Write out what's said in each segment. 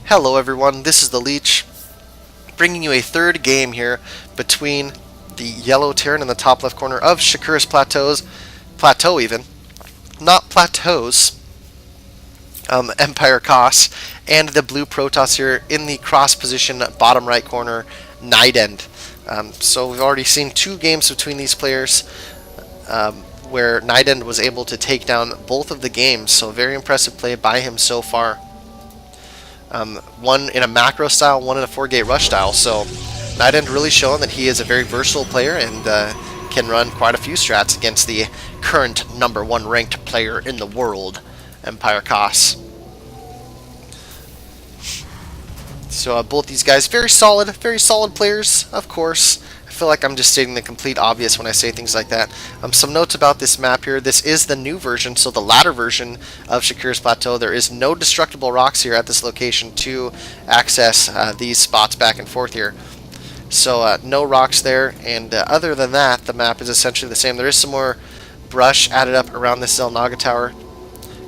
Hello everyone, this is the Leech, bringing you a third game here between the yellow Terran in the top left corner of Shakur's Plateau even, not plateaus, EmpireKas, and the blue Protoss here in the cross position bottom right corner, Nightend. So we've already seen two games between these players where Nightend was able to take down both of the games, so very impressive play by him so far. One in a macro style, one in a 4-gate rush style. So Nightend really showing that he is a very versatile player and can run quite a few strats against the current #1 ranked player in the world, EmpireKas. So both these guys very solid players, of course. I feel like I'm just stating the complete obvious when I say things like that. Some notes about this map here. This is the new version, so the latter version of Shakur's Plateau. There is no destructible rocks here at this location to access these spots back and forth here. So no rocks there, and other than that, the map is essentially the same. There is some more brush added up around this Zelnaga tower,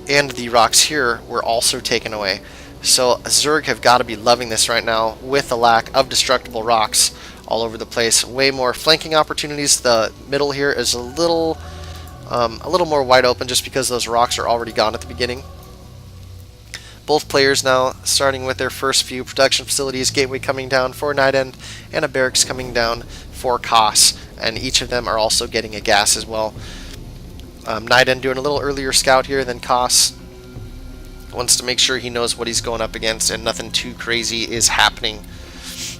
and the rocks here were also taken away. So Zerg have got to be loving this right now with the lack of destructible rocks all over the place. Way more flanking opportunities. The middle here is a little more wide open just because those rocks are already gone at the beginning. Both players now starting with their first few production facilities. Gateway coming down for Nightend and a barracks coming down for Kas, and each of them are also getting a gas as well. Nightend doing a little earlier scout here than Kas. Wants to make sure he knows what he's going up against and nothing too crazy is happening.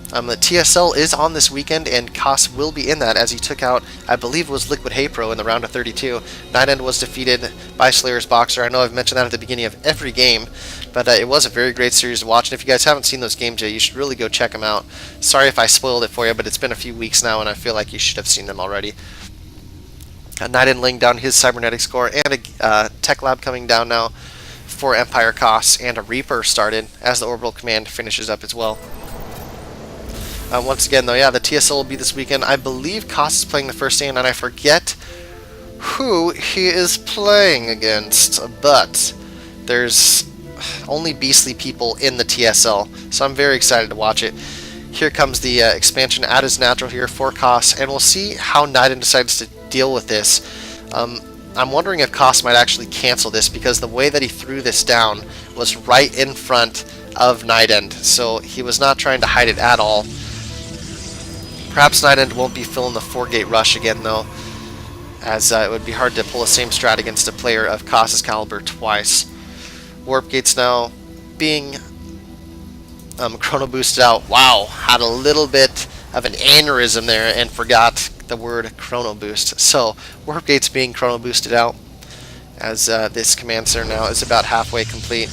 The TSL is on this weekend, and Kas will be in that as he took out, I believe it was Liquid Hey Pro in the round of 32. Nightend was defeated by Slayer's Boxer. I know I've mentioned that at the beginning of every game, but it was a very great series to watch. And if you guys haven't seen those games yet, you should really go check them out. Sorry if I spoiled it for you, but it's been a few weeks now, and I feel like you should have seen them already. Nightend laying down his cybernetic score, and a tech lab coming down now for EmpireKas, and a Reaper started as the orbital command finishes up as well. Once again, though, yeah, the TSL will be this weekend. I believe Kas is playing the first game, and I forget who he is playing against, but there's only beastly people in the TSL, so I'm very excited to watch it. Here comes the expansion at his natural here for Kas, and we'll see how Nightend decides to deal with this. I'm wondering if Kas might actually cancel this, because the way that he threw this down was right in front of Nightend, so he was not trying to hide it at all. Perhaps Nightend won't be filling the 4-gate rush again, though, as it would be hard to pull the same strat against a player of Kas's caliber twice. Warp gates now being chrono boosted out. Wow, had a little bit of an aneurysm there and forgot the word chrono boost. So warp gates being chrono boosted out as this command center now is about halfway complete.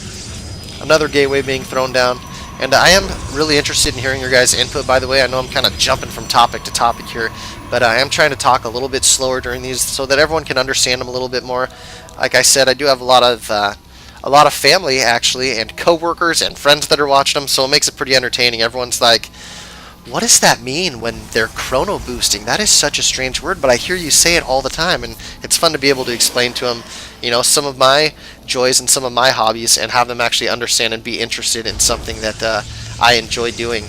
Another gateway being thrown down. And I am really interested in hearing your guys' input, by the way. I know I'm kind of jumping from topic to topic here, but I am trying to talk a little bit slower during these so that everyone can understand them a little bit more. Like I said, I do have a lot of family, actually, and coworkers and friends that are watching them, so it makes it pretty entertaining. Everyone's like, what does that mean when they're chrono boosting? That is such a strange word, but I hear you say it all the time, and it's fun to be able to explain to them, you know, some of my joys and some of my hobbies, and have them actually understand and be interested in something that I enjoy doing.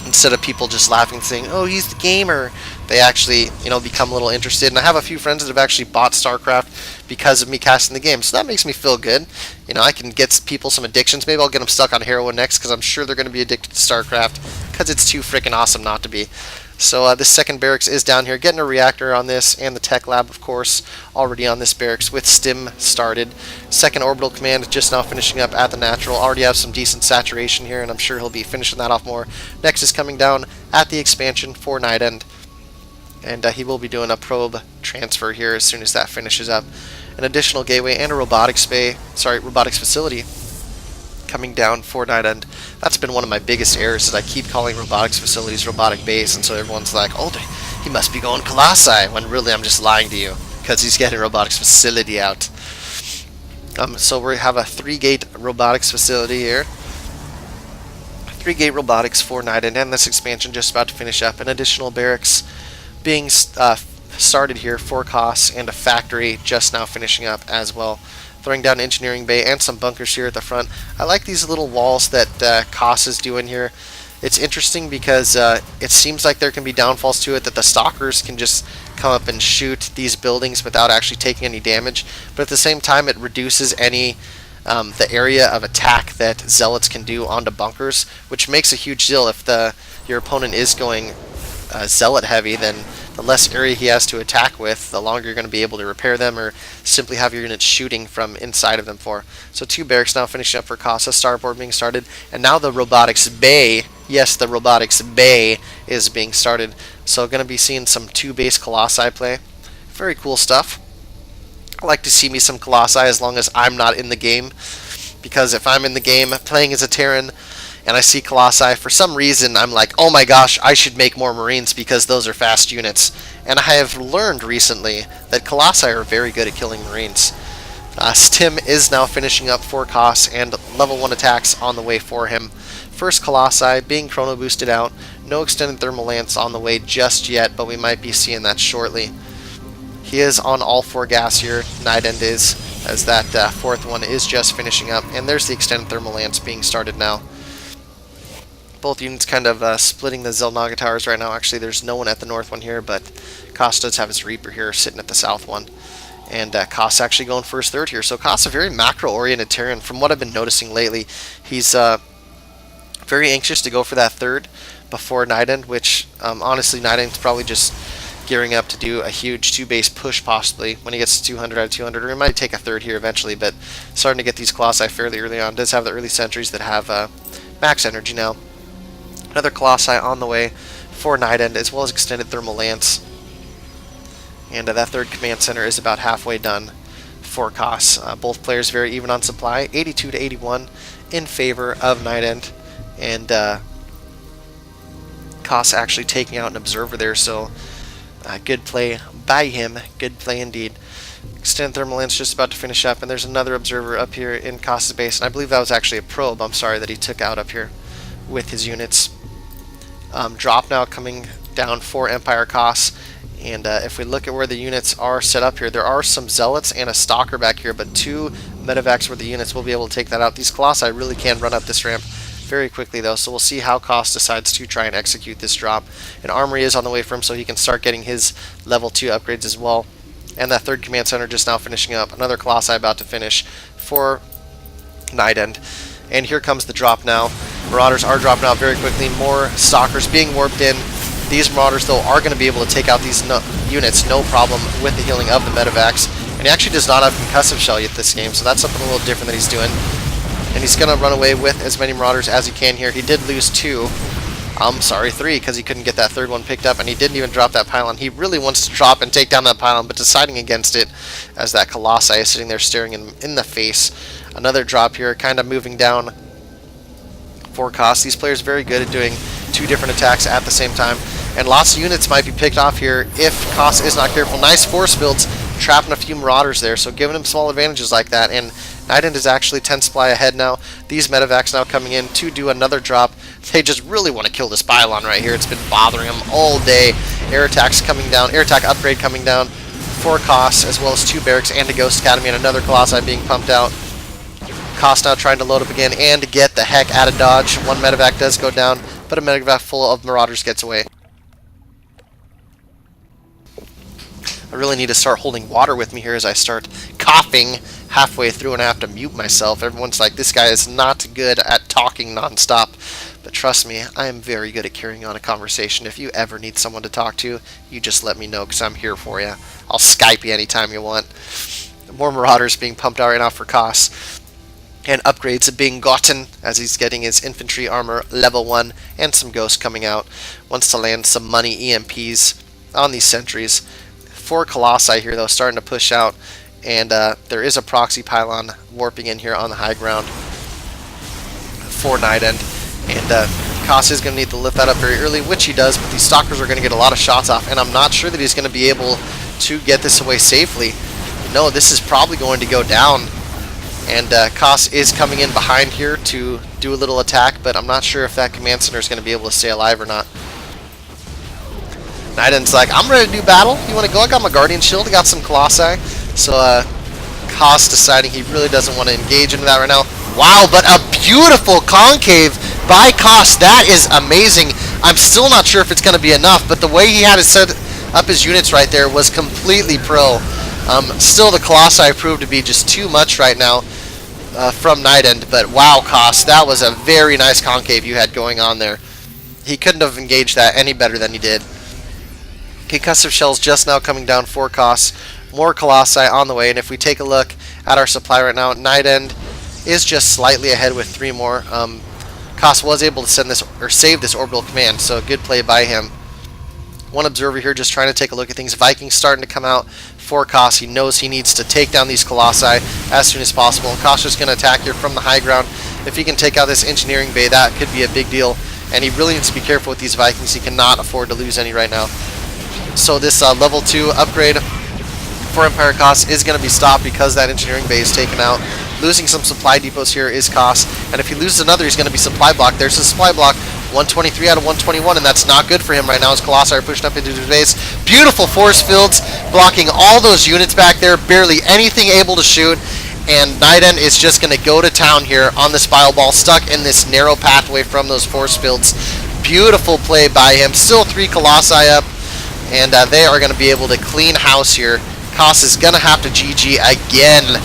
Instead of people just laughing, saying, "Oh, he's the gamer," they actually, you know, become a little interested. And I have a few friends that have actually bought StarCraft because of me casting the game, so that makes me feel good. You know, I can get people some addictions. Maybe I'll get them stuck on heroin next, because I'm sure they're going to be addicted to StarCraft, because it's too freaking awesome not to be. So this second barracks is down here, getting a reactor on this, and the tech lab, of course, already on this barracks with stim started. Second orbital command just now finishing up at the natural. Already have some decent saturation here, and I'm sure he'll be finishing that off more. Next is coming down at the expansion for Nightend, and he will be doing a probe transfer here as soon as that finishes up. An additional gateway and a robotics facility coming down for Nightend. That's been one of my biggest errors, is I keep calling robotics facilities robotic base, and so everyone's like, oh, he must be going Colossi, when really I'm just lying to you, because he's getting a robotics facility out. So we have a 3-gate robotics facility here. 3-gate robotics for Nightend, and this expansion just about to finish up. An additional barracks being started here for Kas, and a factory just now finishing up as well. throwing down engineering bay and some bunkers here at the front. I like these little walls that Kas is doing here. It's interesting because it seems like there can be downfalls to it, that the stalkers can just come up and shoot these buildings without actually taking any damage, but at the same time it reduces any the area of attack that zealots can do onto bunkers, which makes a huge deal. If your opponent is going zealot heavy, then the less area he has to attack with, the longer you're going to be able to repair them or simply have your units shooting from inside of them for. So 2 barracks now finishing up for Casa, starboard being started, and now the robotics bay, yes, the robotics bay is being started. So going to be seeing some 2 base colossi play. Very cool stuff. I like to see me some colossi as long as I'm not in the game, because if I'm in the game playing as a Terran and I see colossi, for some reason I'm like, oh my gosh, I should make more marines because those are fast units. And I have learned recently that colossi are very good at killing marines. Stim is now finishing up for Kas, and level 1 attacks on the way for him. First colossi being chrono boosted out. No extended thermal lance on the way just yet, but we might be seeing that shortly. He is on all 4 gas here, Nightend is, as that 4th one is just finishing up. And there's the extended thermal lance being started now. Both units kind of splitting the Zelnaga towers right now. Actually, there's no one at the north one here, but Kas does have his Reaper here sitting at the south one. And Kas actually going first third here. So Kas a very macro-oriented Terran. From what I've been noticing lately, he's very anxious to go for that third before Nightend, which honestly Nightend's probably just gearing up to do a huge 2-base push possibly when he gets to 200 out of 200, or he might take a third here eventually, but starting to get these Colossi fairly early on. Does have the early sentries that have max energy now. Another Colossi on the way for Nightend, as well as extended thermal lance. And that third command center is about halfway done for Kas. Both players very even on supply, 82 to 81 in favor of Nightend. And Kas actually taking out an observer there, so good play by him. Good play indeed. Extended thermal lance just about to finish up, and there's another observer up here in Kas's base, and I believe that was actually a probe, I'm sorry, that he took out up here with his units. Drop now coming down for EmpireKas, and if we look at where the units are set up here, there are some zealots and a stalker back here, but 2 medevacs worth of units will be able to take that out. These Colossi really can run up this ramp very quickly though, so we'll see how Kas decides to try and execute this drop. An armory is on the way for him, so he can start getting his level 2 upgrades as well. And that third command center just now finishing up. Another Colossi about to finish for Nightend. And here comes the drop now. Marauders are dropping out very quickly. More stalkers being warped in. These Marauders though are going to be able to take out these units no problem with the healing of the medevacs. And he actually does not have concussive shell yet this game, so that's something a little different that he's doing. And he's going to run away with as many Marauders as he can here. He did lose 2. I'm sorry, 3, because he couldn't get that third one picked up, and he didn't even drop that pylon. He really wants to drop and take down that pylon, but deciding against it as that Colossi is sitting there staring him in the face. Another drop here, kind of moving down for Kas. These players very good at doing 2 different attacks at the same time, and lots of units might be picked off here if Kas is not careful. Nice force builds, trapping a few Marauders there, so giving him small advantages like that, and Nightend is actually 10 supply ahead now. These medevacs now coming in to do another drop. They just really want to kill this pylon right here. It's been bothering them all day. Air attacks coming down, air attack upgrade coming down for Kas, as well as 2 barracks and a Ghost Academy, and another Colossi being pumped out. Kas now trying to load up again and get the heck out of dodge. 1 medevac does go down, but a medevac full of Marauders gets away. I really need to start holding water with me here as I start coughing halfway through and I have to mute myself. Everyone's like, this guy is not good at talking nonstop. But trust me, I am very good at carrying on a conversation. If you ever need someone to talk to, you just let me know because I'm here for you. I'll Skype you anytime you want. More Marauders being pumped out right now for Kas. And upgrades being gotten as he's getting his infantry armor level 1 and some ghosts coming out. Wants to land some money EMPs on these sentries. 4 Colossi here though, starting to push out, and there is a proxy pylon warping in here on the high ground for Nightend, and Kas is going to need to lift that up very early, which he does, but these stalkers are going to get a lot of shots off, and I'm not sure that he's going to be able to get this away safely. No, this is probably going to go down, and Kas is coming in behind here to do a little attack, but I'm not sure if that command center is going to be able to stay alive or not. Nightend's like, I'm ready to do battle. You want to go? I got my Guardian Shield. I got some Colossi. So Haas deciding he really doesn't want to engage into that right now. Wow, but a beautiful concave by Koss. That is amazing. I'm still not sure if it's going to be enough, but the way he had to set up his units right there was completely pro. Still, the Colossi proved to be just too much right now from Nightend, but wow, Koss, that was a very nice concave you had going on there. He couldn't have engaged that any better than he did. Concussive shells just now coming down for Koss. More Colossi on the way, and if we take a look at our supply right now, Nightend is just slightly ahead with 3 more. Koss was able to send this or save this orbital command, so good play by him. One observer here just trying to take a look at things. Vikings starting to come out for Koss. He knows he needs to take down these Colossi as soon as possible. And Koss is going to attack here from the high ground. If he can take out this engineering bay, that could be a big deal. And he really needs to be careful with these Vikings. He cannot afford to lose any right now. So this level 2 upgrade for EmpireKas is going to be stopped because that engineering bay is taken out. Losing some supply depots here is Koss, and if he loses another, he's going to be supply block. There's a supply block, 123 out of 121, and that's not good for him right now as Colossi are pushing up into his base. Beautiful force fields blocking all those units back there, barely anything able to shoot, and Nightend is just going to go to town here on this bile ball, stuck in this narrow pathway from those force fields. Beautiful play by him. Still 3 Colossi up, and they are going to be able to clean house here. Koss is going to have to GG again,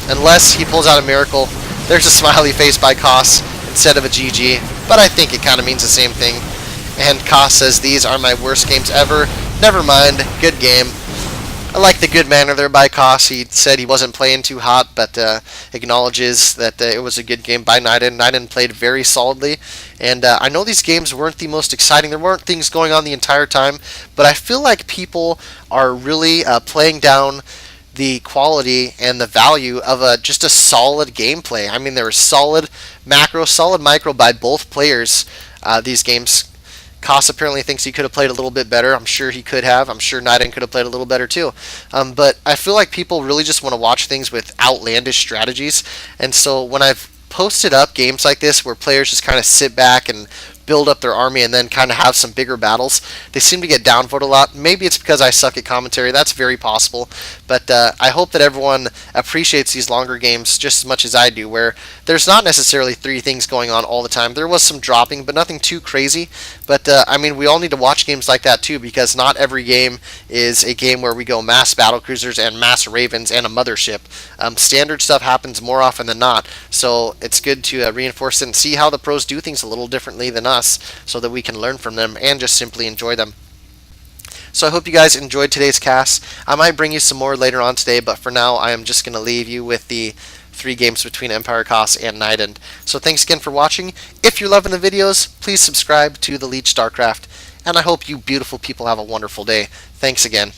unless he pulls out a miracle. There's a smiley face by Koss instead of a GG, but I think it kind of means the same thing. And Koss says, these are my worst games ever. Never mind, good game. I like the good manner there by Koss. He said he wasn't playing too hot, but acknowledges that it was a good game by Nightend. Nightend played very solidly, and I know these games weren't the most exciting. There weren't things going on the entire time, but I feel like people are really playing down the quality and the value of just a solid gameplay. I mean, there was solid macro, solid micro by both players. These games, Koss apparently thinks he could have played a little bit better. I'm sure he could have. I'm sure Nightend could have played a little better too. But I feel like people really just want to watch things with outlandish strategies. And so when I've posted up games like this where players just kind of sit back and build up their army and then kind of have some bigger battles, they seem to get downvoted a lot. Maybe it's because I suck at commentary. That's very possible. But I hope that everyone appreciates these longer games just as much as I do, where there's not necessarily 3 things going on all the time. There was some dropping, but nothing too crazy. But I mean, we all need to watch games like that too, because not every game is a game where we go mass battlecruisers and mass ravens and a mothership. Standard stuff happens more often than not, so it's good to reinforce it and see how the pros do things a little differently than us, so that we can learn from them and just simply enjoy them. So I hope you guys enjoyed today's cast. I might bring you some more later on today, but for now I am just going to leave you with the 3 games between EmpireKas and Nightend. So thanks again for watching. If you're loving the videos, please subscribe to the Leech StarCraft, and I hope you beautiful people have a wonderful day. Thanks again.